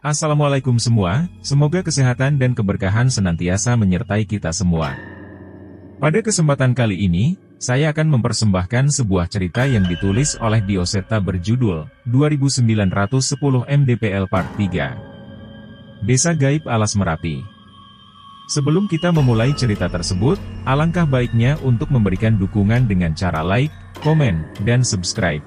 Assalamualaikum semua, semoga kesehatan dan keberkahan senantiasa menyertai kita semua. Pada kesempatan kali ini, saya akan mempersembahkan sebuah cerita yang ditulis oleh Dio Seta berjudul 2910 MDPL Part 3. Desa Gaib Alas Merapi. Sebelum kita memulai cerita tersebut, alangkah baiknya untuk memberikan dukungan dengan cara like, komen, dan subscribe.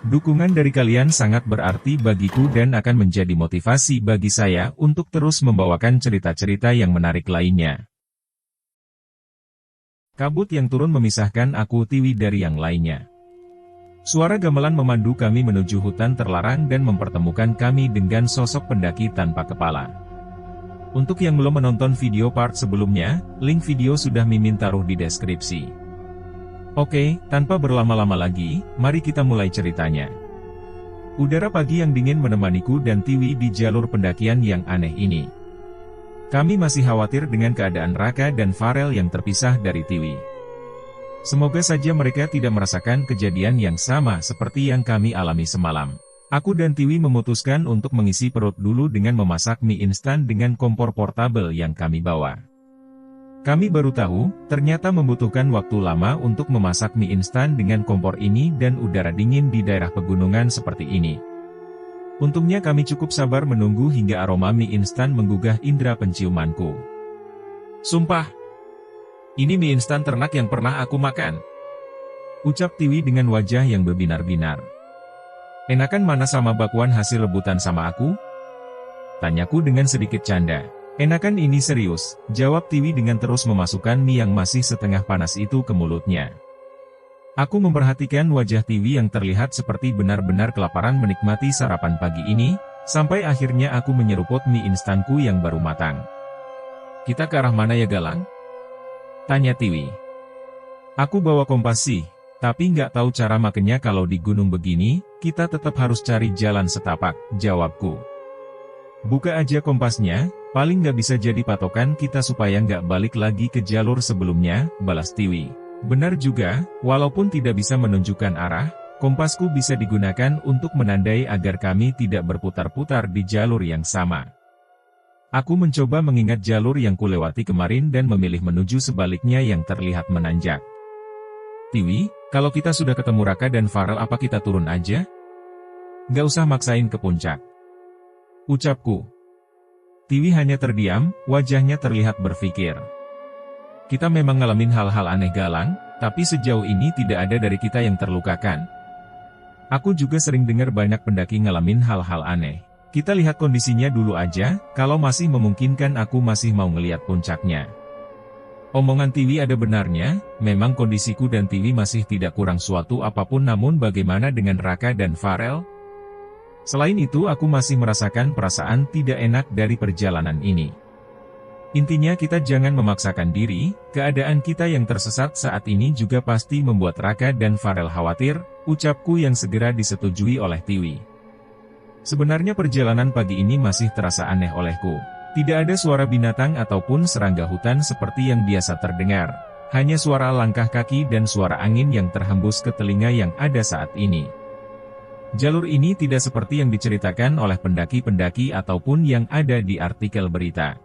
Dukungan dari kalian sangat berarti bagiku dan akan menjadi motivasi bagi saya untuk terus membawakan cerita-cerita yang menarik lainnya. Kabut yang turun memisahkan aku Tiwi dari yang lainnya. Suara gamelan memandu kami menuju hutan terlarang dan mempertemukan kami dengan sosok pendaki tanpa kepala. Untuk yang belum menonton video part sebelumnya, link video sudah Mimin taruh di deskripsi. Oke, tanpa berlama-lama lagi, mari kita mulai ceritanya. Udara pagi yang dingin menemaniku dan Tiwi di jalur pendakian yang aneh ini. Kami masih khawatir dengan keadaan Raka dan Farel yang terpisah dari Tiwi. Semoga saja mereka tidak merasakan kejadian yang sama seperti yang kami alami semalam. Aku dan Tiwi memutuskan untuk mengisi perut dulu dengan memasak mie instan dengan kompor portabel yang kami bawa. Kami baru tahu, ternyata membutuhkan waktu lama untuk memasak mie instan dengan kompor ini dan udara dingin di daerah pegunungan seperti ini. Untungnya kami cukup sabar menunggu hingga aroma mie instan menggugah indera penciumanku. Sumpah! Ini mie instan ternak yang pernah aku makan. Ucap Tiwi dengan wajah yang berbinar-binar. Enakan mana sama bakwan hasil rebutan sama aku? Tanyaku dengan sedikit canda. Enakan ini serius, jawab Tiwi dengan terus memasukkan mie yang masih setengah panas itu ke mulutnya. Aku memperhatikan wajah Tiwi yang terlihat seperti benar-benar kelaparan menikmati sarapan pagi ini, sampai akhirnya aku menyeruput mie instanku yang baru matang. Kita ke arah mana ya Galang? Tanya Tiwi. Aku bawa kompas sih, tapi nggak tahu cara makanya kalau di gunung begini, kita tetap harus cari jalan setapak, jawabku. Buka aja kompasnya, paling nggak bisa jadi patokan kita supaya nggak balik lagi ke jalur sebelumnya, balas Tiwi. Benar juga, walaupun tidak bisa menunjukkan arah, kompasku bisa digunakan untuk menandai agar kami tidak berputar-putar di jalur yang sama. Aku mencoba mengingat jalur yang kulewati kemarin dan memilih menuju sebaliknya yang terlihat menanjak. Tiwi, kalau kita sudah ketemu Raka dan Farel apa kita turun aja? Nggak usah maksain ke puncak. Ucapku. Tiwi hanya terdiam, wajahnya terlihat berpikir. Kita memang ngalamin hal-hal aneh Galang, tapi sejauh ini tidak ada dari kita yang terlukakan. Aku juga sering dengar banyak pendaki ngalamin hal-hal aneh. Kita lihat kondisinya dulu aja, kalau masih memungkinkan aku masih mau ngeliat puncaknya. Omongan Tiwi ada benarnya, memang kondisiku dan Tiwi masih tidak kurang suatu apapun namun bagaimana dengan Raka dan Farel? Selain itu aku masih merasakan perasaan tidak enak dari perjalanan ini. Intinya kita jangan memaksakan diri, keadaan kita yang tersesat saat ini juga pasti membuat Raka dan Farel khawatir, ucapku yang segera disetujui oleh Tiwi. Sebenarnya perjalanan pagi ini masih terasa aneh olehku. Tidak ada suara binatang ataupun serangga hutan seperti yang biasa terdengar, hanya suara langkah kaki dan suara angin yang terhembus ke telinga yang ada saat ini. Jalur ini tidak seperti yang diceritakan oleh pendaki-pendaki ataupun yang ada di artikel berita.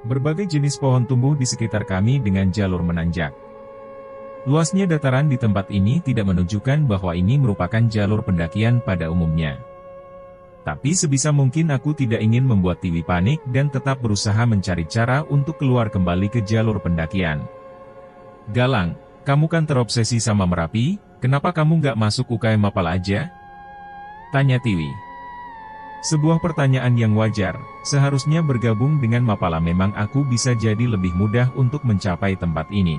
Berbagai jenis pohon tumbuh di sekitar kami dengan jalur menanjak. Luasnya dataran di tempat ini tidak menunjukkan bahwa ini merupakan jalur pendakian pada umumnya. Tapi sebisa mungkin aku tidak ingin membuat Tiwi panik dan tetap berusaha mencari cara untuk keluar kembali ke jalur pendakian. Galang, kamu kan terobsesi sama Merapi, kenapa kamu nggak masuk UKM Mapala aja? Tanya Tiwi. Sebuah pertanyaan yang wajar, seharusnya bergabung dengan Mapala memang aku bisa jadi lebih mudah untuk mencapai tempat ini.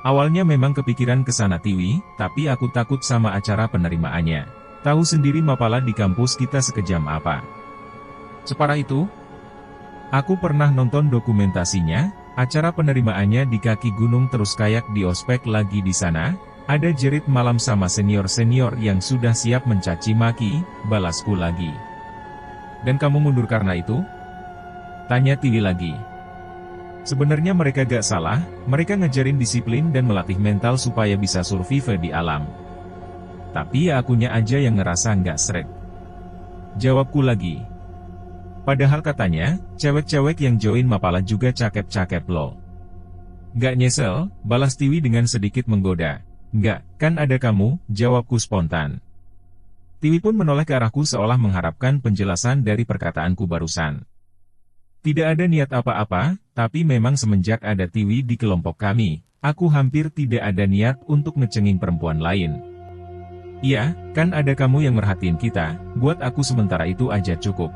Awalnya memang kepikiran ke sana Tiwi, tapi aku takut sama acara penerimaannya. Tahu sendiri Mapala di kampus kita sekejam apa. Separah itu? Aku pernah nonton dokumentasinya, acara penerimaannya di kaki gunung terus kayak di ospek lagi di sana. Ada jerit malam sama senior-senior yang sudah siap mencaci maki, balasku lagi. Dan kamu mundur karena itu? Tanya Tiwi lagi. Sebenarnya mereka gak salah, mereka ngajarin disiplin dan melatih mental supaya bisa survive di alam. Tapi ya akunya aja yang ngerasa nggak sreg. jawabku lagi. Padahal katanya, cewek-cewek yang join Mapala juga cakep-cakep loh. Gak nyesel, balas Tiwi dengan sedikit menggoda. Enggak, kan ada kamu, jawabku spontan. Tiwi pun menoleh ke arahku seolah mengharapkan penjelasan dari perkataanku barusan. Tidak ada niat apa-apa, tapi memang semenjak ada Tiwi di kelompok kami, aku hampir tidak ada niat untuk ngecengin perempuan lain. Iya, kan ada kamu yang merhatiin kita, buat aku sementara itu aja cukup.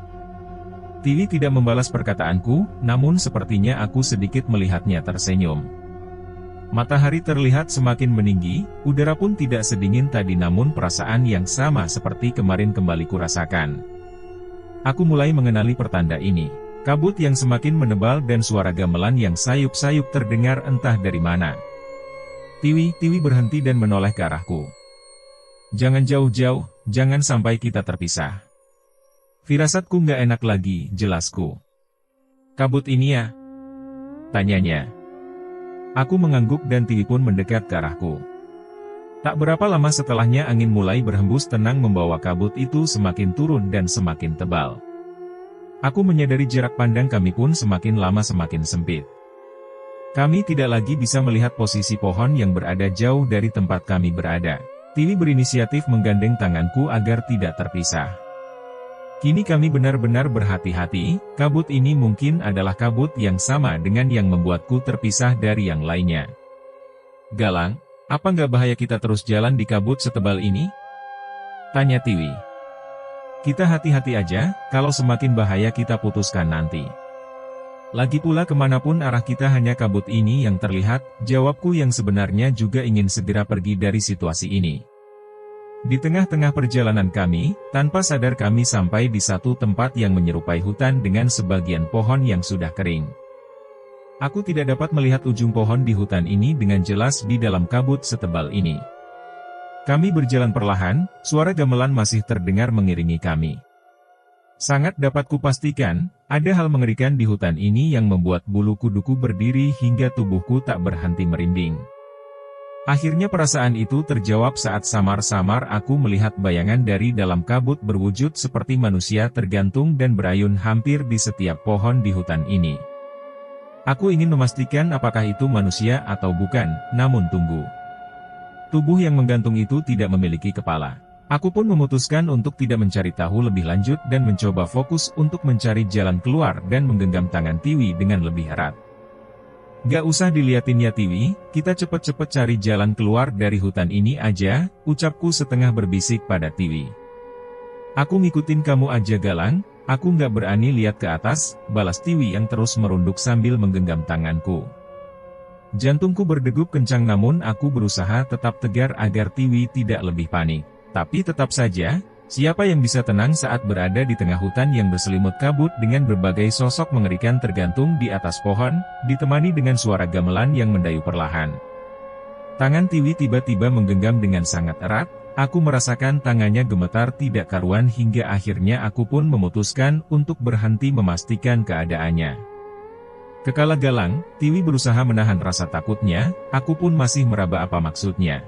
Tiwi tidak membalas perkataanku, namun sepertinya aku sedikit melihatnya tersenyum. Matahari terlihat semakin meninggi, udara pun tidak sedingin tadi namun perasaan yang sama seperti kemarin kembali kurasakan. Aku mulai mengenali pertanda ini. Kabut yang semakin menebal dan suara gamelan yang sayup-sayup terdengar entah dari mana. Tiwi berhenti dan menoleh ke arahku. Jangan jauh-jauh, jangan sampai kita terpisah. Firasatku nggak enak lagi, jelasku. Kabut ini ya? Tanyanya. Aku mengangguk dan Tiwi pun mendekat ke arahku. Tak berapa lama setelahnya angin mulai berhembus tenang membawa kabut itu semakin turun dan semakin tebal. Aku menyadari jarak pandang kami pun semakin lama semakin sempit. Kami tidak lagi bisa melihat posisi pohon yang berada jauh dari tempat kami berada. Tiwi berinisiatif menggandeng tanganku agar tidak terpisah. Kini kami benar-benar berhati-hati, kabut ini mungkin adalah kabut yang sama dengan yang membuatku terpisah dari yang lainnya. Galang, apa nggak bahaya kita terus jalan di kabut setebal ini? Tanya Tiwi. Kita hati-hati aja, kalau semakin bahaya kita putuskan nanti. Lagi pula kemanapun arah kita hanya kabut ini yang terlihat, jawabku yang sebenarnya juga ingin segera pergi dari situasi ini. Di tengah-tengah perjalanan kami, tanpa sadar kami sampai di satu tempat yang menyerupai hutan dengan sebagian pohon yang sudah kering. Aku tidak dapat melihat ujung pohon di hutan ini dengan jelas di dalam kabut setebal ini. Kami berjalan perlahan, suara gamelan masih terdengar mengiringi kami. Sangat dapat kupastikan, ada hal mengerikan di hutan ini yang membuat bulu kuduku berdiri hingga tubuhku tak berhenti merinding. Akhirnya perasaan itu terjawab saat samar-samar aku melihat bayangan dari dalam kabut berwujud seperti manusia tergantung dan berayun hampir di setiap pohon di hutan ini. Aku ingin memastikan apakah itu manusia atau bukan, namun tunggu. Tubuh yang menggantung itu tidak memiliki kepala. Aku pun memutuskan untuk tidak mencari tahu lebih lanjut dan mencoba fokus untuk mencari jalan keluar dan menggenggam tangan Tiwi dengan lebih erat. Gak usah diliatin ya Tiwi, kita cepet-cepet cari jalan keluar dari hutan ini aja, ucapku setengah berbisik pada Tiwi. Aku ngikutin kamu aja Galang, aku gak berani lihat ke atas, balas Tiwi yang terus merunduk sambil menggenggam tanganku. Jantungku berdegup kencang namun aku berusaha tetap tegar agar Tiwi tidak lebih panik. Tapi tetap saja, siapa yang bisa tenang saat berada di tengah hutan yang berselimut kabut dengan berbagai sosok mengerikan tergantung di atas pohon, ditemani dengan suara gamelan yang mendayu perlahan. Tangan Tiwi tiba-tiba menggenggam dengan sangat erat, aku merasakan tangannya gemetar tidak karuan hingga akhirnya aku pun memutuskan untuk berhenti memastikan keadaannya. Kekala Galang, Tiwi berusaha menahan rasa takutnya, aku pun masih meraba apa maksudnya.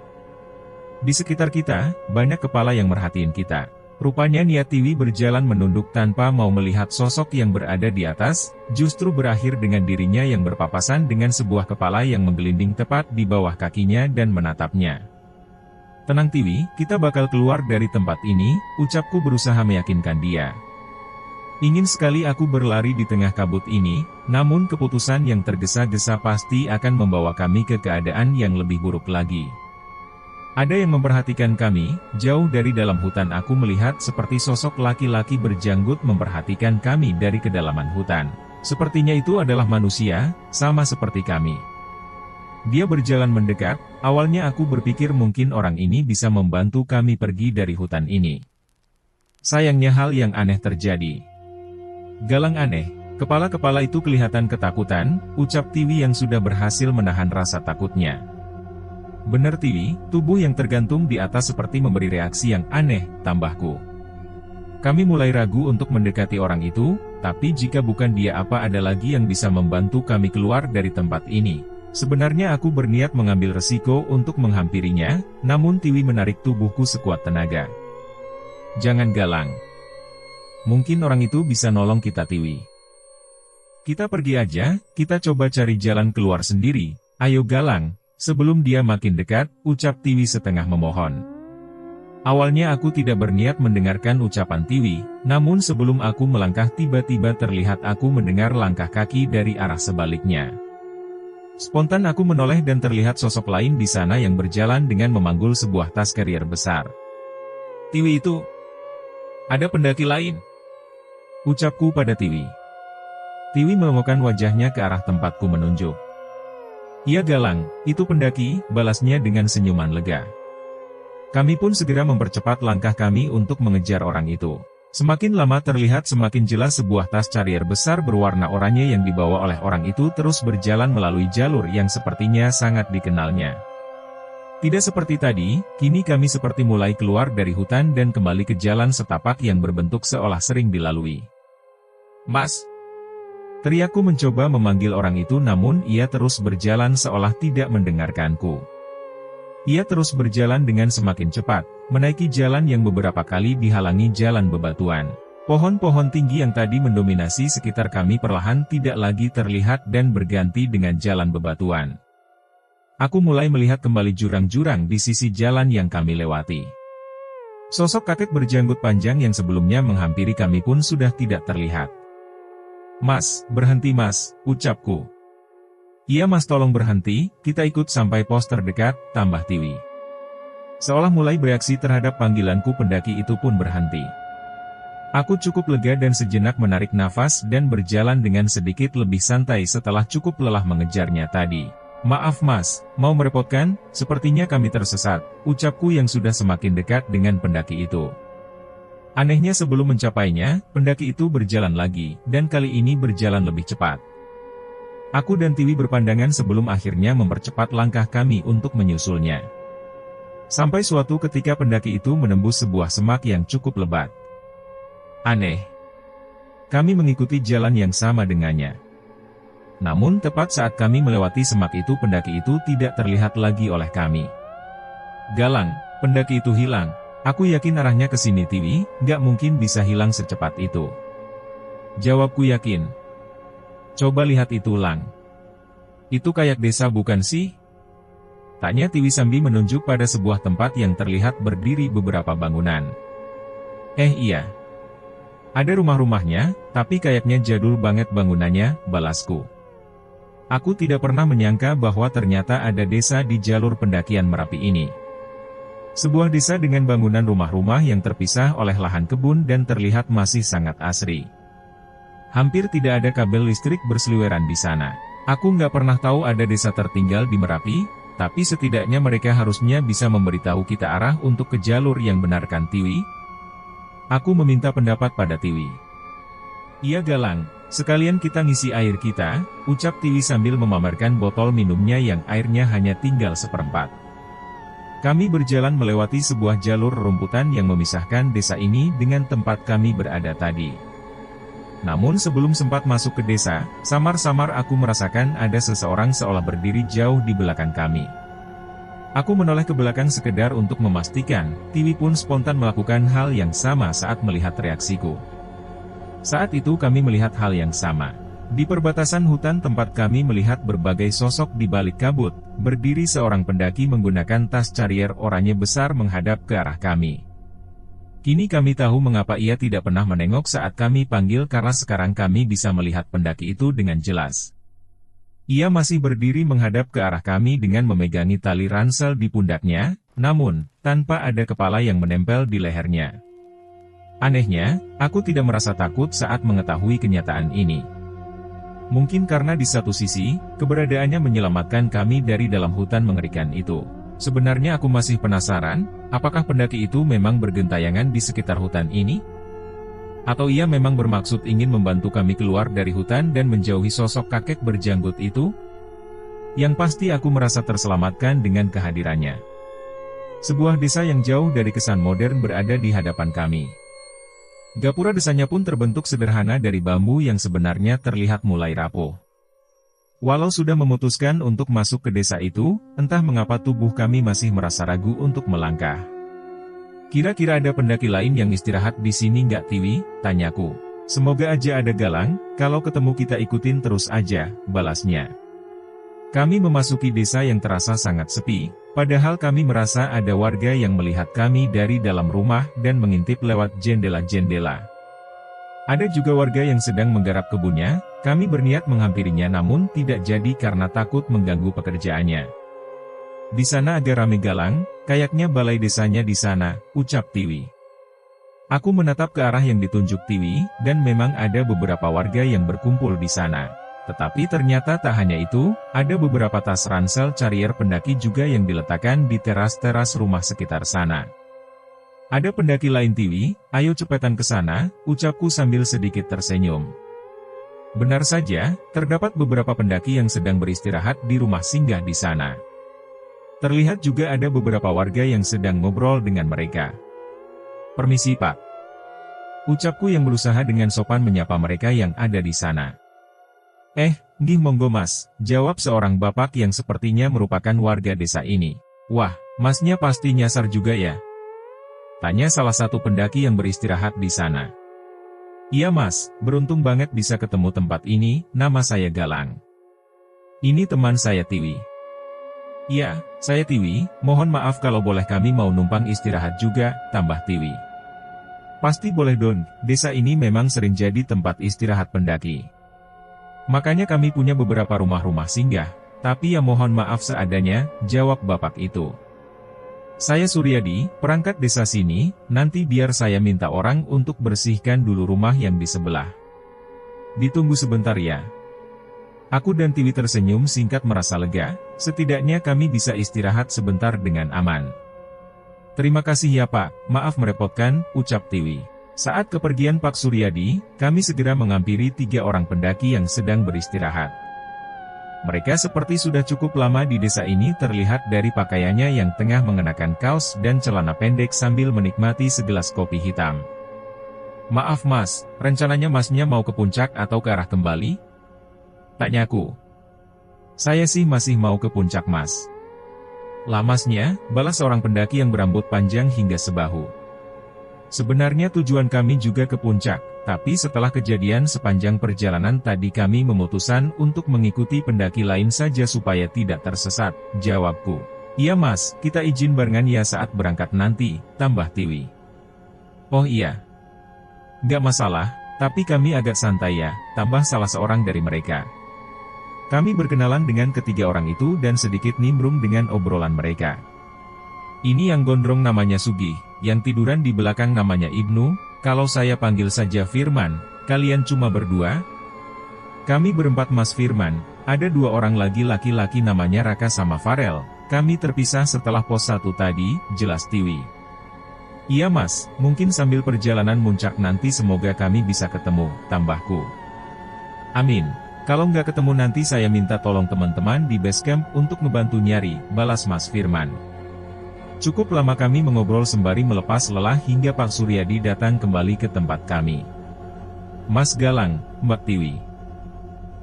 Di sekitar kita, banyak kepala yang merhatiin kita. Rupanya niat Tiwi berjalan menunduk tanpa mau melihat sosok yang berada di atas, justru berakhir dengan dirinya yang berpapasan dengan sebuah kepala yang menggelinding tepat di bawah kakinya dan menatapnya. Tenang Tiwi, kita bakal keluar dari tempat ini, ucapku berusaha meyakinkan dia. Ingin sekali aku berlari di tengah kabut ini, namun keputusan yang tergesa-gesa pasti akan membawa kami ke keadaan yang lebih buruk lagi. Ada yang memperhatikan kami, jauh dari dalam hutan aku melihat seperti sosok laki-laki berjanggut memperhatikan kami dari kedalaman hutan. Sepertinya itu adalah manusia, sama seperti kami. Dia berjalan mendekat, awalnya aku berpikir mungkin orang ini bisa membantu kami pergi dari hutan ini. Sayangnya hal yang aneh terjadi. Galang aneh, kepala-kepala itu kelihatan ketakutan, ucap Tiwi yang sudah berhasil menahan rasa takutnya. Bener Tiwi, tubuh yang tergantung di atas seperti memberi reaksi yang aneh, tambahku. Kami mulai ragu untuk mendekati orang itu, tapi jika bukan dia apa ada lagi yang bisa membantu kami keluar dari tempat ini. Sebenarnya aku berniat mengambil resiko untuk menghampirinya, namun Tiwi menarik tubuhku sekuat tenaga. Jangan Galang. mungkin orang itu bisa nolong kita Tiwi. Kita pergi aja, kita coba cari jalan keluar sendiri, ayo Galang. Sebelum dia makin dekat, ucap Tiwi setengah memohon. Awalnya aku tidak berniat mendengarkan ucapan Tiwi, namun sebelum aku melangkah tiba-tiba terlihat aku mendengar langkah kaki dari arah sebaliknya. Spontan aku menoleh dan terlihat sosok lain di sana yang berjalan dengan memanggul sebuah tas karier besar. Tiwi itu, ada pendaki lain, ucapku pada Tiwi. Tiwi melongokkan wajahnya ke arah tempatku menunjuk. Iya Galang, itu pendaki, balasnya dengan senyuman lega. Kami pun segera mempercepat langkah kami untuk mengejar orang itu. Semakin lama terlihat semakin jelas sebuah tas karier besar berwarna oranye yang dibawa oleh orang itu terus berjalan melalui jalur yang sepertinya sangat dikenalnya. Tidak seperti tadi, kini kami seperti mulai keluar dari hutan dan kembali ke jalan setapak yang berbentuk seolah sering dilalui. Mas! Teriakku mencoba memanggil orang itu namun ia terus berjalan seolah tidak mendengarkanku. Ia terus berjalan dengan semakin cepat, menaiki jalan yang beberapa kali dihalangi jalan bebatuan. Pohon-pohon tinggi yang tadi mendominasi sekitar kami perlahan tidak lagi terlihat dan berganti dengan jalan bebatuan. Aku mulai melihat kembali jurang-jurang di sisi jalan yang kami lewati. Sosok kakek berjanggut panjang yang sebelumnya menghampiri kami pun sudah tidak terlihat. Mas, berhenti mas, ucapku. Iya mas tolong berhenti, kita ikut sampai pos terdekat, tambah Tiwi. Seolah mulai bereaksi terhadap panggilanku pendaki itu pun berhenti. Aku cukup lega dan sejenak menarik nafas dan berjalan dengan sedikit lebih santai setelah cukup lelah mengejarnya tadi. Maaf mas, mau merepotkan, sepertinya kami tersesat, ucapku yang sudah semakin dekat dengan pendaki itu. Anehnya sebelum mencapainya, pendaki itu berjalan lagi, dan kali ini berjalan lebih cepat. Aku dan Tiwi berpandangan sebelum akhirnya mempercepat langkah kami untuk menyusulnya. Sampai suatu ketika pendaki itu menembus sebuah semak yang cukup lebat. Aneh. Kami mengikuti jalan yang sama dengannya. Namun tepat saat kami melewati semak itu pendaki itu tidak terlihat lagi oleh kami. Galang, pendaki itu hilang. Aku yakin arahnya ke sini Tiwi, nggak mungkin bisa hilang secepat itu. Jawabku yakin. Coba lihat itu Lang. Itu kayak desa bukan sih? Tanya Tiwi sambil menunjuk pada sebuah tempat yang terlihat berdiri beberapa bangunan. Iya. Ada rumah-rumahnya, tapi kayaknya jadul banget bangunannya, balasku. Aku tidak pernah menyangka bahwa ternyata ada desa di jalur pendakian Merapi ini. Sebuah desa dengan bangunan rumah-rumah yang terpisah oleh lahan kebun dan terlihat masih sangat asri. Hampir tidak ada kabel listrik berseliweran di sana. Aku nggak pernah tahu ada desa tertinggal di Merapi, tapi setidaknya mereka harusnya bisa memberitahu kita arah untuk ke jalur yang benar kan Tiwi? Aku meminta pendapat pada Tiwi. Iya Galang, sekalian kita ngisi air kita, ucap Tiwi sambil memamerkan botol minumnya yang airnya hanya tinggal seperempat. Kami berjalan melewati sebuah jalur rumputan yang memisahkan desa ini dengan tempat kami berada tadi. Namun sebelum sempat masuk ke desa, samar-samar aku merasakan ada seseorang seolah berdiri jauh di belakang kami. Aku menoleh ke belakang sekedar untuk memastikan, Tiwi pun spontan melakukan hal yang sama saat melihat reaksiku. Saat itu kami melihat hal yang sama. Di perbatasan hutan tempat kami melihat berbagai sosok di balik kabut, berdiri seorang pendaki menggunakan tas karier oranye besar menghadap ke arah kami. Kini kami tahu mengapa ia tidak pernah menengok saat kami panggil karena sekarang kami bisa melihat pendaki itu dengan jelas. Ia masih berdiri menghadap ke arah kami dengan memegangi tali ransel di pundaknya, namun, tanpa ada kepala yang menempel di lehernya. Anehnya, aku tidak merasa takut saat mengetahui kenyataan ini. Mungkin karena di satu sisi, keberadaannya menyelamatkan kami dari dalam hutan mengerikan itu. Sebenarnya aku masih penasaran, apakah pendaki itu memang bergentayangan di sekitar hutan ini? Atau ia memang bermaksud ingin membantu kami keluar dari hutan dan menjauhi sosok kakek berjanggut itu? Yang pasti aku merasa terselamatkan dengan kehadirannya. Sebuah desa yang jauh dari kesan modern berada di hadapan kami. Gapura desanya pun terbentuk sederhana dari bambu yang sebenarnya terlihat mulai rapuh. Walau sudah memutuskan untuk masuk ke desa itu, entah mengapa tubuh kami masih merasa ragu untuk melangkah. Kira-kira ada pendaki lain yang istirahat di sini nggak Tiwi? Tanyaku. Semoga aja ada Galang, kalau ketemu kita ikutin terus aja, balasnya. Kami memasuki desa yang terasa sangat sepi, padahal kami merasa ada warga yang melihat kami dari dalam rumah dan mengintip lewat jendela-jendela. Ada juga warga yang sedang menggarap kebunnya, kami berniat menghampirinya namun tidak jadi karena takut mengganggu pekerjaannya. Di sana agak rame Galang, kayaknya balai desanya di sana, ucap Tiwi. Aku menatap ke arah yang ditunjuk Tiwi, dan memang ada beberapa warga yang berkumpul di sana. Tetapi ternyata tak hanya itu, ada beberapa tas ransel carrier pendaki juga yang diletakkan di teras-teras rumah sekitar sana. Ada pendaki lain Tiwi, ayo cepetan ke sana, ucapku sambil sedikit tersenyum. Benar saja, terdapat beberapa pendaki yang sedang beristirahat di rumah singgah di sana. Terlihat juga ada beberapa warga yang sedang ngobrol dengan mereka. Permisi Pak. Ucapku yang berusaha dengan sopan menyapa mereka yang ada di sana. Nggih monggo Mas, jawab seorang bapak yang sepertinya merupakan warga desa ini. Wah, Masnya pasti nyasar juga ya? Tanya salah satu pendaki yang beristirahat di sana. Iya Mas, beruntung banget bisa ketemu tempat ini, nama saya Galang. Ini teman saya Tiwi. Iya, saya Tiwi, mohon maaf kalau boleh kami mau numpang istirahat juga, tambah Tiwi. Pasti boleh Don, desa ini memang sering jadi tempat istirahat pendaki. Makanya kami punya beberapa rumah-rumah singgah, tapi ya mohon maaf seadanya, jawab bapak itu. Saya Suryadi, perangkat desa sini, nanti biar saya minta orang untuk bersihkan dulu rumah yang di sebelah. Ditunggu sebentar ya. Aku dan Tiwi tersenyum singkat merasa lega, setidaknya kami bisa istirahat sebentar dengan aman. Terima kasih ya Pak, maaf merepotkan, ucap Tiwi. Saat kepergian Pak Suryadi, kami segera menghampiri 3 orang pendaki yang sedang beristirahat. Mereka seperti sudah cukup lama di desa ini terlihat dari pakaiannya yang tengah mengenakan kaos dan celana pendek sambil menikmati segelas kopi hitam. Maaf Mas, rencananya Masnya mau ke puncak atau ke arah kembali? Tanyaku. Saya sih masih mau ke puncak Mas. Lah Masnya, balas seorang pendaki yang berambut panjang hingga sebahu. Sebenarnya tujuan kami juga ke puncak, tapi setelah kejadian sepanjang perjalanan tadi kami memutuskan untuk mengikuti pendaki lain saja supaya tidak tersesat, jawabku. Iya Mas, kita izin barengan ya saat berangkat nanti, tambah Tiwi. Oh iya. Nggak masalah, tapi kami agak santai ya, tambah salah seorang dari mereka. Kami berkenalan dengan ketiga orang itu dan sedikit nimbrung dengan obrolan mereka. Ini yang gondrong namanya Sugih, yang tiduran di belakang namanya Ibnu, kalau saya panggil saja Firman, kalian cuma berdua? Kami berempat Mas Firman, ada 2 orang lagi laki-laki namanya Raka sama Farel, kami terpisah setelah pos 1 tadi, jelas Tiwi. Iya Mas, mungkin sambil perjalanan muncak nanti semoga kami bisa ketemu, tambahku. Amin. Kalau nggak ketemu nanti saya minta tolong teman-teman di base camp untuk ngebantu nyari, balas Mas Firman. Cukup lama kami mengobrol sembari melepas lelah hingga Pak Suryadi datang kembali ke tempat kami. Mas Galang, Mbak Tiwi.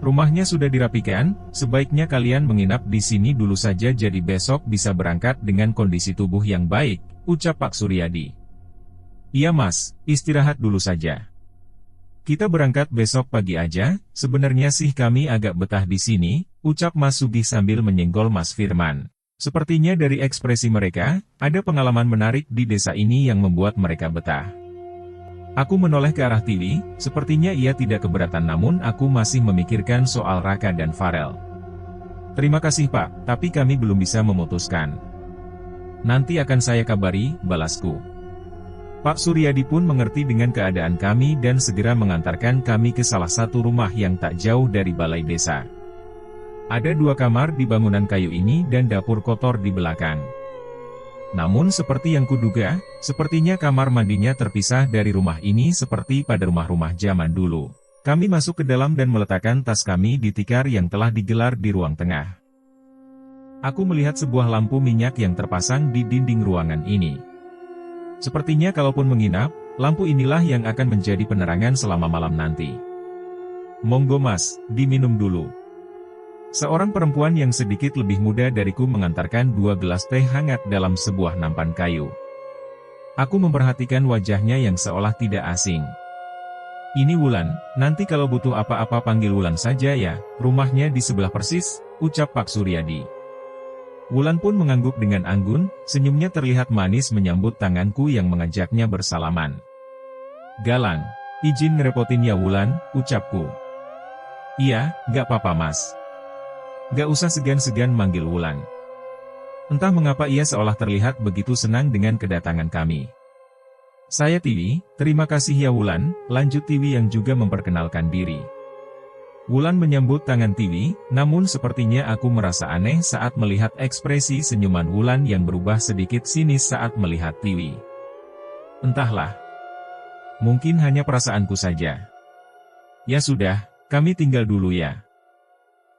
Rumahnya sudah dirapikan, sebaiknya kalian menginap di sini dulu saja jadi besok bisa berangkat dengan kondisi tubuh yang baik, ucap Pak Suryadi. Iya Mas, istirahat dulu saja. Kita berangkat besok pagi aja, sebenarnya sih kami agak betah di sini, ucap Mas Sugih sambil menyenggol Mas Firman. Sepertinya dari ekspresi mereka, ada pengalaman menarik di desa ini yang membuat mereka betah. Aku menoleh ke arah Tiwi, sepertinya ia tidak keberatan namun aku masih memikirkan soal Raka dan Farel. Terima kasih Pak, tapi kami belum bisa memutuskan. Nanti akan saya kabari, balasku. Pak Suryadi pun mengerti dengan keadaan kami dan segera mengantarkan kami ke salah satu rumah yang tak jauh dari balai desa. Ada 2 kamar di bangunan kayu ini dan dapur kotor di belakang. Namun seperti yang kuduga, sepertinya kamar mandinya terpisah dari rumah ini seperti pada rumah-rumah zaman dulu. Kami masuk ke dalam dan meletakkan tas kami di tikar yang telah digelar di ruang tengah. Aku melihat sebuah lampu minyak yang terpasang di dinding ruangan ini. Sepertinya kalaupun menginap, lampu inilah yang akan menjadi penerangan selama malam nanti. Monggo Mas, diminum dulu. Seorang perempuan yang sedikit lebih muda dariku mengantarkan 2 gelas teh hangat dalam sebuah nampan kayu. Aku memperhatikan wajahnya yang seolah tidak asing. "Ini Wulan, nanti kalau butuh apa-apa panggil Wulan saja ya, rumahnya di sebelah persis," ucap Pak Suryadi. Wulan pun mengangguk dengan anggun, senyumnya terlihat manis menyambut tanganku yang mengajaknya bersalaman. "Galang, izin ngerepotin ya Wulan," ucapku. "Iya, gak apa-apa Mas." Gak usah segan-segan manggil Wulan. Entah mengapa ia seolah terlihat begitu senang dengan kedatangan kami. "Saya Tiwi, terima kasih ya Wulan," lanjut Tiwi yang juga memperkenalkan diri. Wulan menyambut tangan Tiwi, namun sepertinya aku merasa aneh saat melihat ekspresi senyuman Wulan yang berubah sedikit sinis saat melihat Tiwi. Entahlah. Mungkin hanya perasaanku saja. "Ya sudah, kami tinggal dulu ya."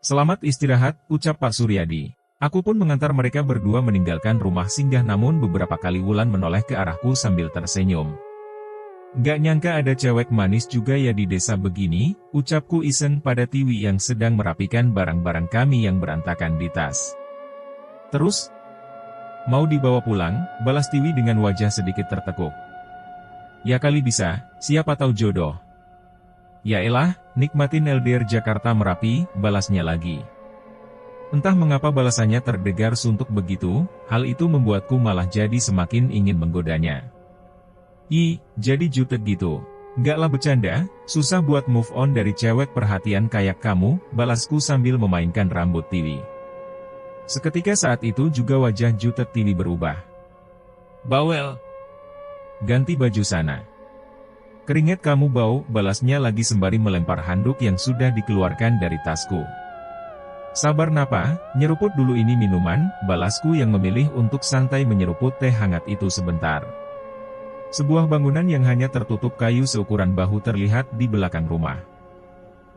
"Selamat istirahat," ucap Pak Suryadi. Aku pun mengantar mereka berdua meninggalkan rumah singgah, namun beberapa kali Wulan menoleh ke arahku sambil tersenyum. "Gak nyangka ada cewek manis juga ya di desa begini," ucapku iseng pada Tiwi yang sedang merapikan barang-barang kami yang berantakan di tas. "Terus? Mau dibawa pulang?" balas Tiwi dengan wajah sedikit tertekuk. "Ya kali bisa, siapa tahu jodoh." "Ya elah, nikmatin LDR Jakarta Merapi," balasnya lagi. Entah mengapa balasannya terdengar suntuk begitu, hal itu membuatku malah jadi semakin ingin menggodanya. "Ih, jadi jutek gitu. Gak lah bercanda, susah buat move on dari cewek perhatian kayak kamu," balasku sambil memainkan rambut Tiwi. Seketika saat itu juga wajah jutek Tiwi berubah. "Bawel. Ganti baju sana. Keringet kamu bau," balasnya lagi sembari melempar handuk yang sudah dikeluarkan dari tasku. "Sabar Napa, nyeruput dulu ini minuman," balasku yang memilih untuk santai menyeruput teh hangat itu sebentar. Sebuah bangunan yang hanya tertutup kayu seukuran bahu terlihat di belakang rumah.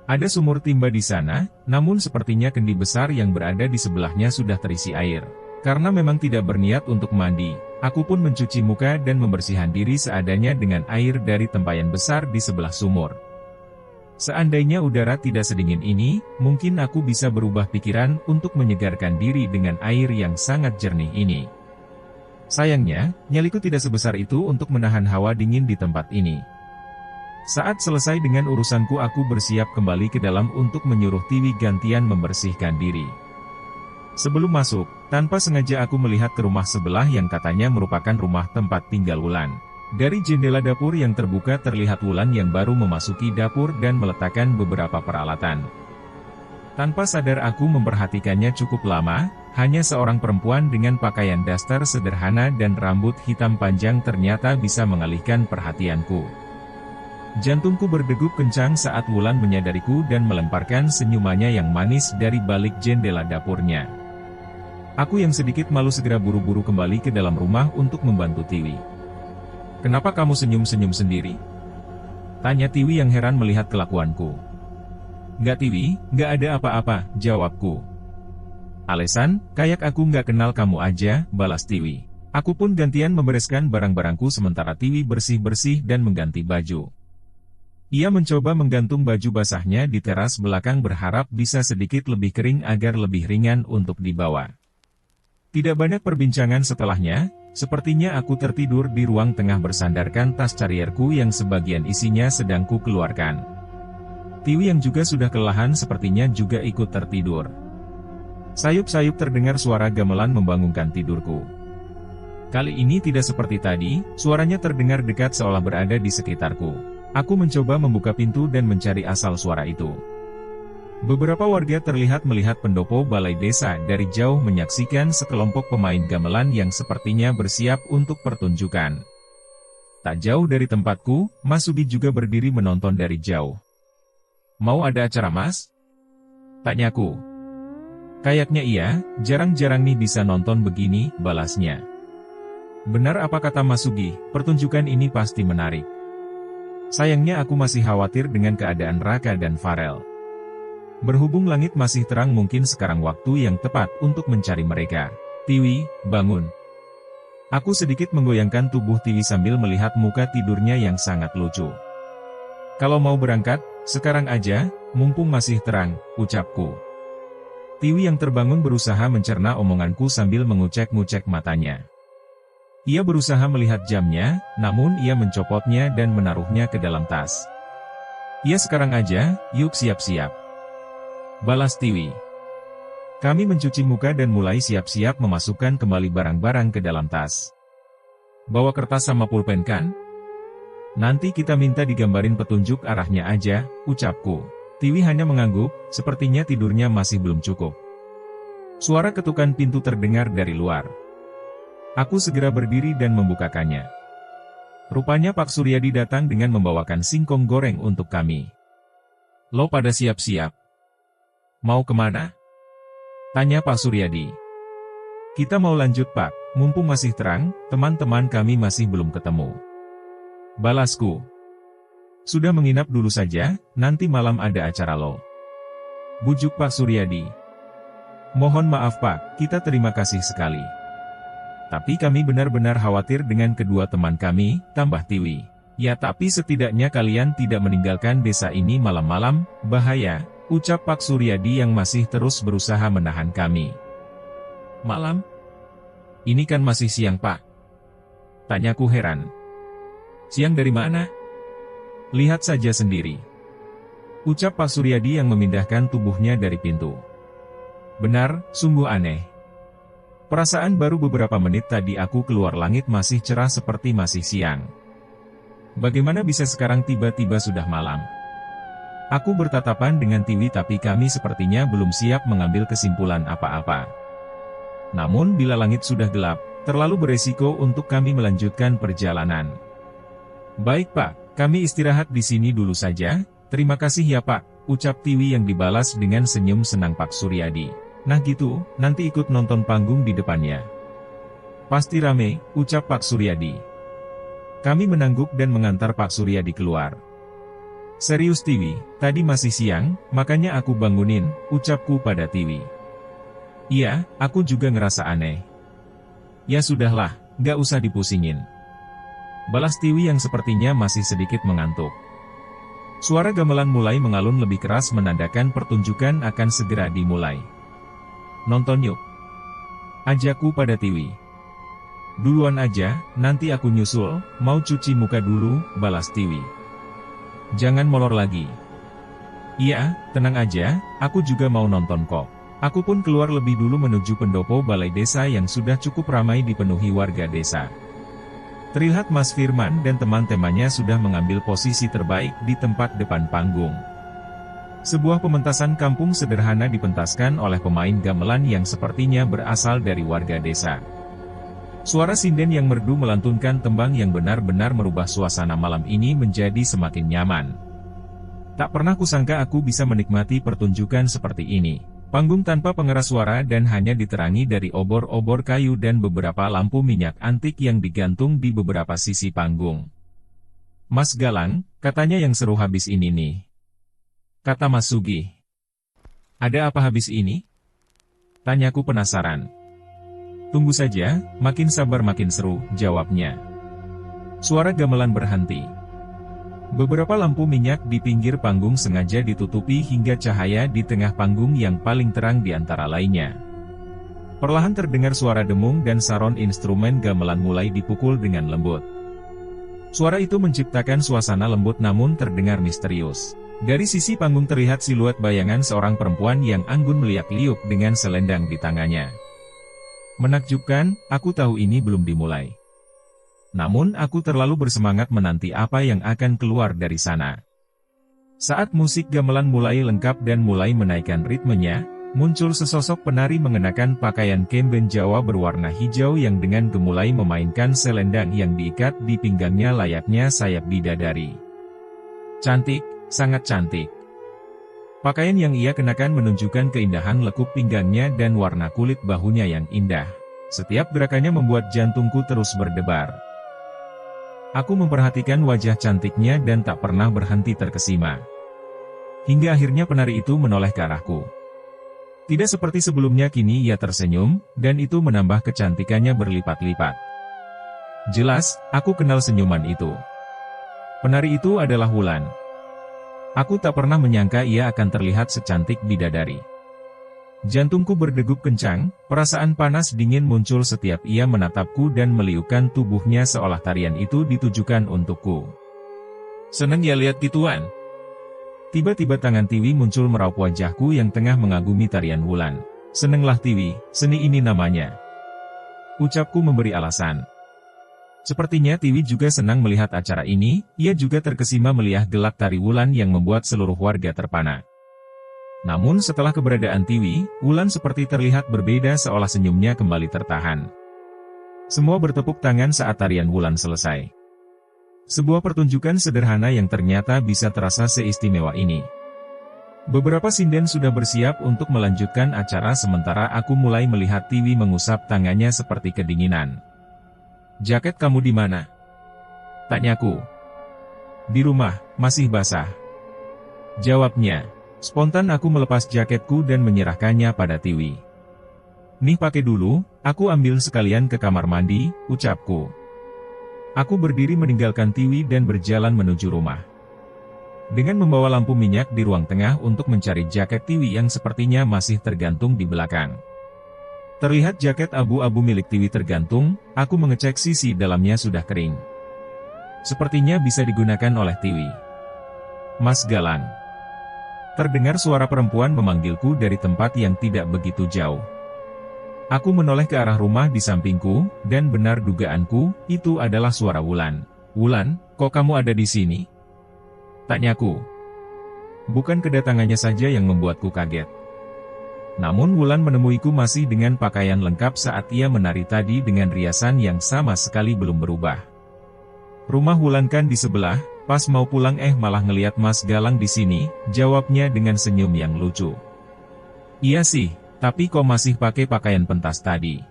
Ada sumur timba di sana, namun sepertinya kendi besar yang berada di sebelahnya sudah terisi air. Karena memang tidak berniat untuk mandi, aku pun mencuci muka dan membersihkan diri seadanya dengan air dari tempayan besar di sebelah sumur. Seandainya udara tidak sedingin ini, mungkin aku bisa berubah pikiran untuk menyegarkan diri dengan air yang sangat jernih ini. Sayangnya, nyaliku tidak sebesar itu untuk menahan hawa dingin di tempat ini. Saat selesai dengan urusanku, aku bersiap kembali ke dalam untuk menyuruh Tiwi gantian membersihkan diri. Sebelum masuk, tanpa sengaja aku melihat ke rumah sebelah yang katanya merupakan rumah tempat tinggal Wulan. Dari jendela dapur yang terbuka terlihat Wulan yang baru memasuki dapur dan meletakkan beberapa peralatan. Tanpa sadar aku memperhatikannya cukup lama, hanya seorang perempuan dengan pakaian daster sederhana dan rambut hitam panjang ternyata bisa mengalihkan perhatianku. Jantungku berdegup kencang saat Wulan menyadariku dan melemparkan senyumannya yang manis dari balik jendela dapurnya. Aku yang sedikit malu segera buru-buru kembali ke dalam rumah untuk membantu Tiwi. "Kenapa kamu senyum-senyum sendiri?" tanya Tiwi yang heran melihat kelakuanku. "Nggak Tiwi, nggak ada apa-apa," jawabku. "Alesan, kayak aku nggak kenal kamu aja," balas Tiwi. Aku pun gantian membereskan barang-barangku sementara Tiwi bersih-bersih dan mengganti baju. Ia mencoba menggantung baju basahnya di teras belakang berharap bisa sedikit lebih kering agar lebih ringan untuk dibawa. Tidak banyak perbincangan setelahnya, sepertinya aku tertidur di ruang tengah bersandarkan tas carrierku yang sebagian isinya sedang ku keluarkan. Tiwi yang juga sudah kelelahan sepertinya juga ikut tertidur. Sayup-sayup terdengar suara gamelan membangunkan tidurku. Kali ini tidak seperti tadi, suaranya terdengar dekat seolah berada di sekitarku. Aku mencoba membuka pintu dan mencari asal suara itu. Beberapa warga terlihat melihat pendopo balai desa dari jauh menyaksikan sekelompok pemain gamelan yang sepertinya bersiap untuk pertunjukan. Tak jauh dari tempatku, Mas Sugi juga berdiri menonton dari jauh. "Mau ada acara Mas?" tanyaku. "Kayaknya iya, jarang-jarang nih bisa nonton begini," balasnya. Benar apa kata Mas Sugi, pertunjukan ini pasti menarik. Sayangnya aku masih khawatir dengan keadaan Raka dan Farel. Berhubung langit masih terang, mungkin sekarang waktu yang tepat untuk mencari mereka. "Tiwi, bangun." Aku sedikit menggoyangkan tubuh Tiwi sambil melihat muka tidurnya yang sangat lucu. "Kalau mau berangkat, sekarang aja, mumpung masih terang," ucapku. Tiwi yang terbangun berusaha mencerna omonganku sambil mengucek-ngucek matanya. Ia berusaha melihat jamnya, namun ia mencopotnya dan menaruhnya ke dalam tas. "Ya sekarang aja, yuk siap-siap," balas Tiwi. Kami mencuci muka dan mulai siap-siap memasukkan kembali barang-barang ke dalam tas. "Bawa kertas sama pulpen kan? Nanti kita minta digambarin petunjuk arahnya aja," ucapku. Tiwi hanya mengangguk, sepertinya tidurnya masih belum cukup. Suara ketukan pintu terdengar dari luar. Aku segera berdiri dan membukakannya. Rupanya Pak Suryadi datang dengan membawakan singkong goreng untuk kami. "Lo pada siap-siap? Mau kemana?" tanya Pak Suryadi. "Kita mau lanjut Pak, mumpung masih terang, teman-teman kami masih belum ketemu," balasku. "Sudah menginap dulu saja, nanti malam ada acara lo," bujuk Pak Suryadi. "Mohon maaf Pak, kita terima kasih sekali. Tapi kami benar-benar khawatir dengan kedua teman kami," tambah Tiwi. "Ya tapi setidaknya kalian tidak meninggalkan desa ini malam-malam, bahaya," ucap Pak Suryadi yang masih terus berusaha menahan kami. "Malam? Ini kan masih siang Pak," tanyaku heran. "Siang dari mana? Lihat saja sendiri," ucap Pak Suryadi yang memindahkan tubuhnya dari pintu. "Benar, sungguh aneh. Perasaan baru beberapa menit tadi aku keluar langit masih cerah seperti masih siang. Bagaimana bisa sekarang tiba-tiba sudah malam?" Aku bertatapan dengan Tiwi tapi kami sepertinya belum siap mengambil kesimpulan apa-apa. Namun bila langit sudah gelap, terlalu beresiko untuk kami melanjutkan perjalanan. "Baik Pak, kami istirahat di sini dulu saja, terima kasih ya Pak," ucap Tiwi yang dibalas dengan senyum senang Pak Suryadi. "Nah gitu, nanti ikut nonton panggung di depannya. Pasti rame," ucap Pak Suryadi. Kami menangguk dan mengantar Pak Suryadi keluar. "Serius Tiwi, tadi masih siang, makanya aku bangunin," ucapku pada Tiwi. "Iya, aku juga ngerasa aneh." "Ya sudahlah, nggak usah dipusingin," balas Tiwi yang sepertinya masih sedikit mengantuk. Suara gamelan mulai mengalun lebih keras menandakan pertunjukan akan segera dimulai. "Nonton yuk," ajakku pada Tiwi. "Duluan aja, nanti aku nyusul, mau cuci muka dulu," balas Tiwi. "Jangan molor lagi." "Iya, tenang aja, aku juga mau nonton kok." Aku pun keluar lebih dulu menuju pendopo balai desa yang sudah cukup ramai dipenuhi warga desa. Terlihat Mas Firman dan teman-temannya sudah mengambil posisi terbaik di tempat depan panggung. Sebuah pementasan kampung sederhana dipentaskan oleh pemain gamelan yang sepertinya berasal dari warga desa. Suara sinden yang merdu melantunkan tembang yang benar-benar merubah suasana malam ini menjadi semakin nyaman. Tak pernah kusangka aku bisa menikmati pertunjukan seperti ini. Panggung tanpa pengeras suara dan hanya diterangi dari obor-obor kayu dan beberapa lampu minyak antik yang digantung di beberapa sisi panggung. "Mas Galang, katanya yang seru habis ini nih," kata Mas Sugi. "Ada apa habis ini?" tanyaku penasaran. "Tunggu saja, makin sabar makin seru," jawabnya. Suara gamelan berhenti. Beberapa lampu minyak di pinggir panggung sengaja ditutupi hingga cahaya di tengah panggung yang paling terang di antara lainnya. Perlahan terdengar suara demung dan saron instrumen gamelan mulai dipukul dengan lembut. Suara itu menciptakan suasana lembut namun terdengar misterius. Dari sisi panggung terlihat siluet bayangan seorang perempuan yang anggun meliak-liuk dengan selendang di tangannya. Menakjubkan, aku tahu ini belum dimulai. Namun aku terlalu bersemangat menanti apa yang akan keluar dari sana. Saat musik gamelan mulai lengkap dan mulai menaikkan ritmenya, muncul sesosok penari mengenakan pakaian kemben Jawa berwarna hijau yang dengan gemulai memainkan selendang yang diikat di pinggangnya layaknya sayap bidadari. Cantik, sangat cantik. Pakaian yang ia kenakan menunjukkan keindahan lekuk pinggangnya dan warna kulit bahunya yang indah. Setiap gerakannya membuat jantungku terus berdebar. Aku memperhatikan wajah cantiknya dan tak pernah berhenti terkesima. Hingga akhirnya penari itu menoleh ke arahku. Tidak seperti sebelumnya, kini ia tersenyum, dan itu menambah kecantikannya berlipat-lipat. Jelas, aku kenal senyuman itu. Penari itu adalah Wulan. Aku tak pernah menyangka ia akan terlihat secantik bidadari. Jantungku berdegup kencang, perasaan panas dingin muncul setiap ia menatapku dan meliukkan tubuhnya seolah tarian itu ditujukan untukku. Seneng ya lihat gituan? Tiba-tiba tangan Tiwi muncul meraup wajahku yang tengah mengagumi tarian Wulan. Senenglah Tiwi, seni ini namanya. Ucapku memberi alasan. Sepertinya Tiwi juga senang melihat acara ini, ia juga terkesima melihat gelak tari Wulan yang membuat seluruh warga terpana. Namun setelah keberadaan Tiwi, Wulan seperti terlihat berbeda seolah senyumnya kembali tertahan. Semua bertepuk tangan saat tarian Wulan selesai. Sebuah pertunjukan sederhana yang ternyata bisa terasa seistimewa ini. Beberapa sinden sudah bersiap untuk melanjutkan acara sementara aku mulai melihat Tiwi mengusap tangannya seperti kedinginan. Jaket kamu di mana? Tanyaku. Di rumah, masih basah. Jawabnya. Spontan aku melepas jaketku dan menyerahkannya pada Tiwi. Nih pakai dulu, aku ambil sekalian ke kamar mandi, ucapku. Aku berdiri meninggalkan Tiwi dan berjalan menuju rumah. Dengan membawa lampu minyak di ruang tengah untuk mencari jaket Tiwi yang sepertinya masih tergantung di belakang. Terlihat jaket abu-abu milik Tiwi tergantung, aku mengecek sisi dalamnya sudah kering. Sepertinya bisa digunakan oleh Tiwi. Mas Galang. Terdengar suara perempuan memanggilku dari tempat yang tidak begitu jauh. Aku menoleh ke arah rumah di sampingku, dan benar dugaanku, itu adalah suara Wulan. Wulan, kok kamu ada di sini? Tanyaku. Bukan kedatangannya saja yang membuatku kaget. Namun Wulan menemuiku masih dengan pakaian lengkap saat ia menari tadi dengan riasan yang sama sekali belum berubah. Rumah Wulan kan di sebelah. Pas mau pulang malah ngeliat Mas Galang di sini, jawabnya dengan senyum yang lucu. Iya sih, tapi kok masih pakai pakaian pentas tadi?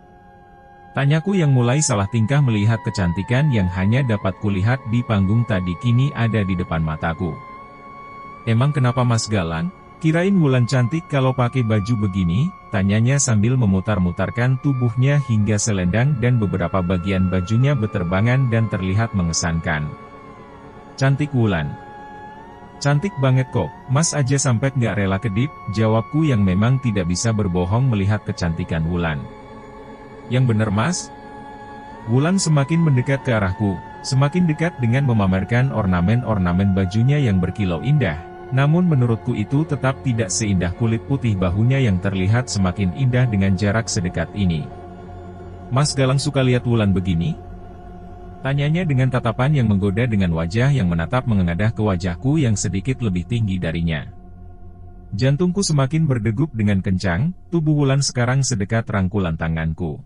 Tanyaku yang mulai salah tingkah melihat kecantikan yang hanya dapat kulihat di panggung tadi kini ada di depan mataku. Emang kenapa Mas Galang? Kirain Wulan cantik kalau pakai baju begini, tanyanya sambil memutar-mutarkan tubuhnya hingga selendang dan beberapa bagian bajunya beterbangan dan terlihat mengesankan. Cantik Wulan. Cantik banget kok, Mas aja sampai nggak rela kedip, jawabku yang memang tidak bisa berbohong melihat kecantikan Wulan. Yang bener Mas? Wulan semakin mendekat ke arahku, semakin dekat dengan memamerkan ornamen-ornamen bajunya yang berkilau indah. Namun menurutku itu tetap tidak seindah kulit putih bahunya yang terlihat semakin indah dengan jarak sedekat ini. Mas Galang suka lihat Wulan begini? Tanyanya dengan tatapan yang menggoda dengan wajah yang menatap mengengadah ke wajahku yang sedikit lebih tinggi darinya. Jantungku semakin berdegup dengan kencang, tubuh Wulan sekarang sedekat rangkulan tanganku.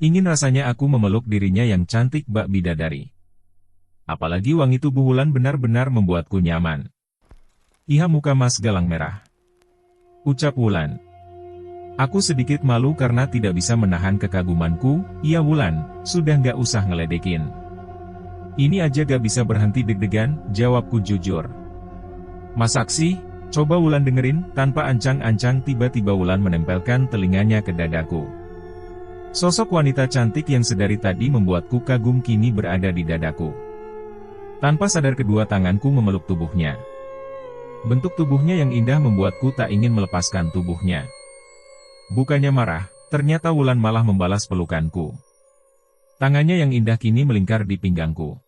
Ingin rasanya aku memeluk dirinya yang cantik bak bidadari. Apalagi wangi tubuh Wulan benar-benar membuatku nyaman. Iha muka Mas Galang merah. Ucap Wulan. Aku sedikit malu karena tidak bisa menahan kekagumanku, iya Wulan, sudah nggak usah ngeledekin. Ini aja gak bisa berhenti deg-degan, jawabku jujur. Masak sih? Coba Wulan dengerin, tanpa ancang-ancang tiba-tiba Wulan menempelkan telinganya ke dadaku. Sosok wanita cantik yang sedari tadi membuatku kagum kini berada di dadaku. Tanpa sadar kedua tanganku memeluk tubuhnya. Bentuk tubuhnya yang indah membuatku tak ingin melepaskan tubuhnya. Bukannya marah, ternyata Wulan malah membalas pelukanku. Tangannya yang indah kini melingkar di pinggangku.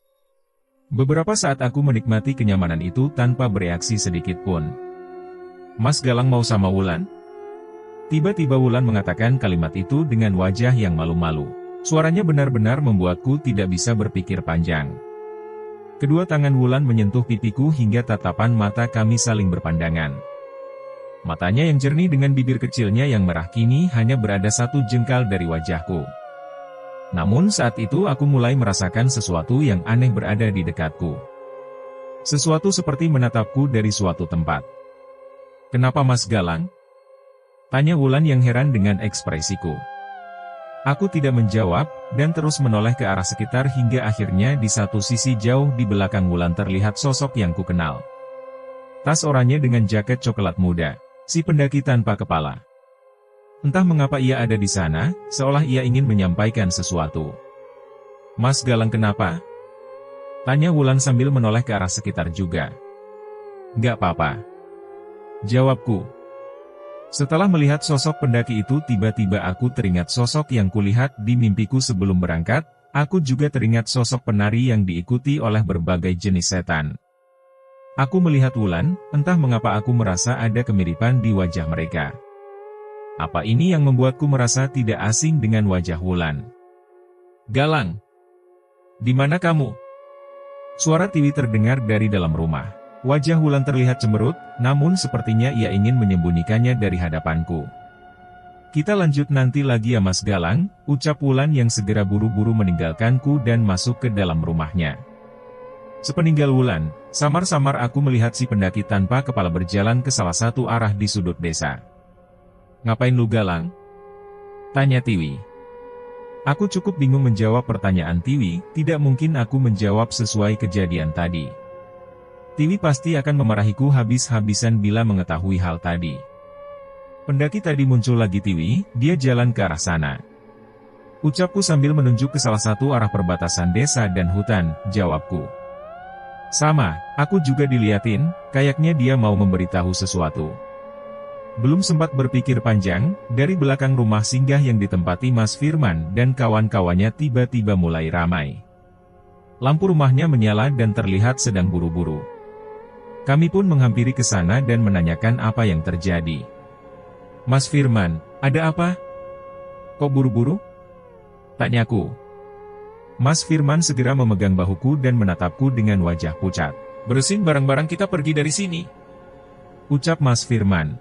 Beberapa saat aku menikmati kenyamanan itu tanpa bereaksi sedikit pun. Mas Galang mau sama Wulan? Tiba-tiba Wulan mengatakan kalimat itu dengan wajah yang malu-malu. Suaranya benar-benar membuatku tidak bisa berpikir panjang. Kedua tangan Wulan menyentuh pipiku hingga tatapan mata kami saling berpandangan. Matanya yang jernih dengan bibir kecilnya yang merah kini hanya berada satu jengkal dari wajahku. Namun saat itu aku mulai merasakan sesuatu yang aneh berada di dekatku. Sesuatu seperti menatapku dari suatu tempat. Kenapa Mas Galang? Tanya Wulan yang heran dengan ekspresiku. Aku tidak menjawab, dan terus menoleh ke arah sekitar hingga akhirnya di satu sisi jauh di belakang Wulan terlihat sosok yang kukenal. Tas oranye dengan jaket coklat muda. Si pendaki tanpa kepala. Entah mengapa ia ada di sana, seolah ia ingin menyampaikan sesuatu. Mas Galang kenapa? Tanya Wulan sambil menoleh ke arah sekitar juga. Nggak apa-apa. Jawabku. Setelah melihat sosok pendaki itu, tiba-tiba aku teringat sosok yang kulihat di mimpiku sebelum berangkat. Aku juga teringat sosok penari yang diikuti oleh berbagai jenis setan. Aku melihat Wulan, entah mengapa aku merasa ada kemiripan di wajah mereka. Apa ini yang membuatku merasa tidak asing dengan wajah Wulan? Galang, di mana kamu? Suara Tiwi terdengar dari dalam rumah. Wajah Wulan terlihat cemberut, namun sepertinya ia ingin menyembunyikannya dari hadapanku. Kita lanjut nanti lagi ya Mas Galang, ucap Wulan yang segera buru-buru meninggalkanku dan masuk ke dalam rumahnya. Sepeninggal Wulan, samar-samar aku melihat si pendaki tanpa kepala berjalan ke salah satu arah di sudut desa. Ngapain lu Galang? Tanya Tiwi. Aku cukup bingung menjawab pertanyaan Tiwi, tidak mungkin aku menjawab sesuai kejadian tadi. Tiwi pasti akan memarahiku habis-habisan bila mengetahui hal tadi. Pendaki tadi muncul lagi Tiwi, dia jalan ke arah sana. Ucapku sambil menunjuk ke salah satu arah perbatasan desa dan hutan, jawabku. Sama, aku juga diliatin, kayaknya dia mau memberitahu sesuatu. Belum sempat berpikir panjang, dari belakang rumah singgah yang ditempati Mas Firman dan kawan-kawannya tiba-tiba mulai ramai. Lampu rumahnya menyala dan terlihat sedang buru-buru. Kami pun menghampiri ke sana dan menanyakan apa yang terjadi. Mas Firman, ada apa? Kok buru-buru? Tanyaku. Mas Firman segera memegang bahuku dan menatapku dengan wajah pucat. Beresin barang-barang kita pergi dari sini. Ucap Mas Firman.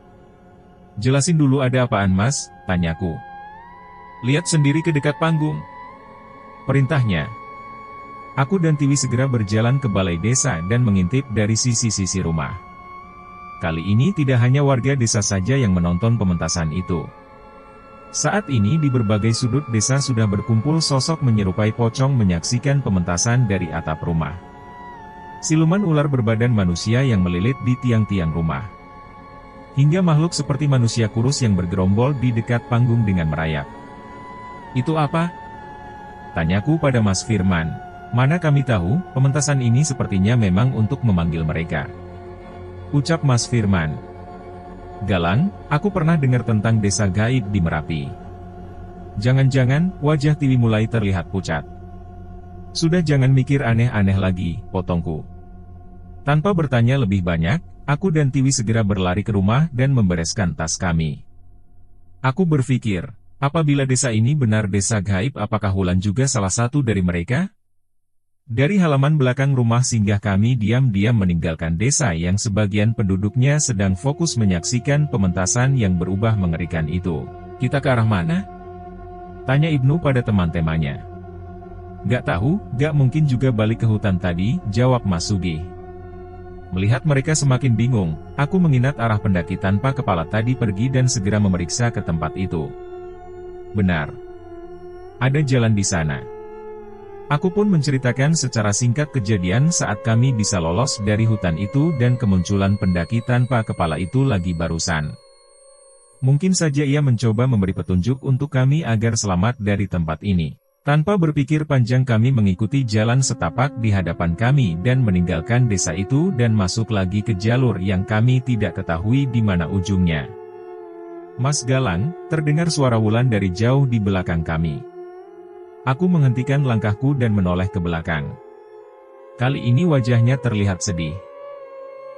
Jelasin dulu ada apaan Mas, tanyaku. Lihat sendiri ke dekat panggung. Perintahnya. Aku dan Tiwi segera berjalan ke balai desa dan mengintip dari sisi-sisi rumah. Kali ini tidak hanya warga desa saja yang menonton pementasan itu. Saat ini di berbagai sudut desa sudah berkumpul sosok menyerupai pocong menyaksikan pementasan dari atap rumah. Siluman ular berbadan manusia yang melilit di tiang-tiang rumah. Hingga makhluk seperti manusia kurus yang bergerombol di dekat panggung dengan merayap. Itu apa? Tanyaku pada Mas Firman. Mana kami tahu, pementasan ini sepertinya memang untuk memanggil mereka. Ucap Mas Firman. Galang, aku pernah dengar tentang desa gaib di Merapi. Jangan-jangan, wajah Tiwi mulai terlihat pucat. Sudah jangan mikir aneh-aneh lagi, potongku. Tanpa bertanya lebih banyak, aku dan Tiwi segera berlari ke rumah dan membereskan tas kami. Aku berpikir, apabila desa ini benar desa gaib, apakah Wulan juga salah satu dari mereka? Dari halaman belakang rumah singgah kami diam-diam meninggalkan desa yang sebagian penduduknya sedang fokus menyaksikan pementasan yang berubah mengerikan itu. Kita ke arah mana? Tanya Ibnu pada teman-temannya. Gak tahu, gak mungkin juga balik ke hutan tadi, jawab Mas Sugih. Melihat mereka semakin bingung, aku mengingat arah pendaki tanpa kepala tadi pergi dan segera memeriksa ke tempat itu. Benar. Ada jalan di sana. Aku pun menceritakan secara singkat kejadian saat kami bisa lolos dari hutan itu dan kemunculan pendaki tanpa kepala itu lagi barusan. Mungkin saja ia mencoba memberi petunjuk untuk kami agar selamat dari tempat ini. Tanpa berpikir panjang kami mengikuti jalan setapak di hadapan kami dan meninggalkan desa itu dan masuk lagi ke jalur yang kami tidak ketahui di mana ujungnya. Mas Galang, terdengar suara Wulan dari jauh di belakang kami. Aku menghentikan langkahku dan menoleh ke belakang. Kali ini wajahnya terlihat sedih.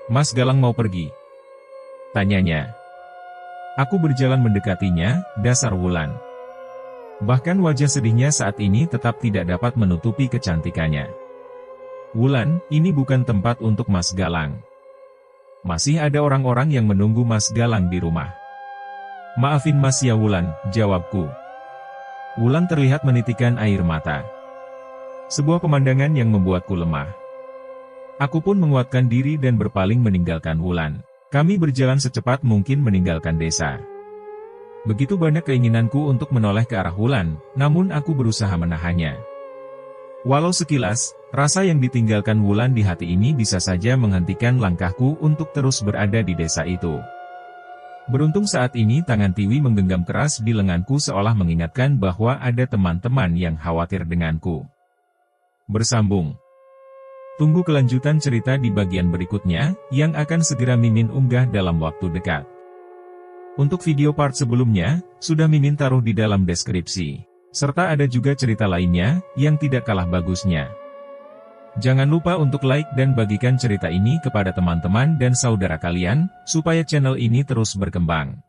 Mas Galang mau pergi? Tanyanya. Aku berjalan mendekatinya, dasar Wulan. Bahkan wajah sedihnya saat ini tetap tidak dapat menutupi kecantikannya. Wulan, ini bukan tempat untuk Mas Galang. Masih ada orang-orang yang menunggu Mas Galang di rumah. Maafin Mas ya Wulan, jawabku. Wulan terlihat menitikkan air mata. Sebuah pemandangan yang membuatku lemah. Aku pun menguatkan diri dan berpaling meninggalkan Wulan. Kami berjalan secepat mungkin meninggalkan desa. Begitu banyak keinginanku untuk menoleh ke arah Wulan, namun aku berusaha menahannya. Walau sekilas, rasa yang ditinggalkan Wulan di hati ini bisa saja menghentikan langkahku untuk terus berada di desa itu. Beruntung saat ini tangan Tiwi menggenggam keras di lenganku seolah mengingatkan bahwa ada teman-teman yang khawatir denganku. Bersambung. Tunggu kelanjutan cerita di bagian berikutnya, yang akan segera Mimin unggah dalam waktu dekat. Untuk video part sebelumnya, sudah Mimin taruh di dalam deskripsi. Serta ada juga cerita lainnya, yang tidak kalah bagusnya. Jangan lupa untuk like dan bagikan cerita ini kepada teman-teman dan saudara kalian, supaya channel ini terus berkembang.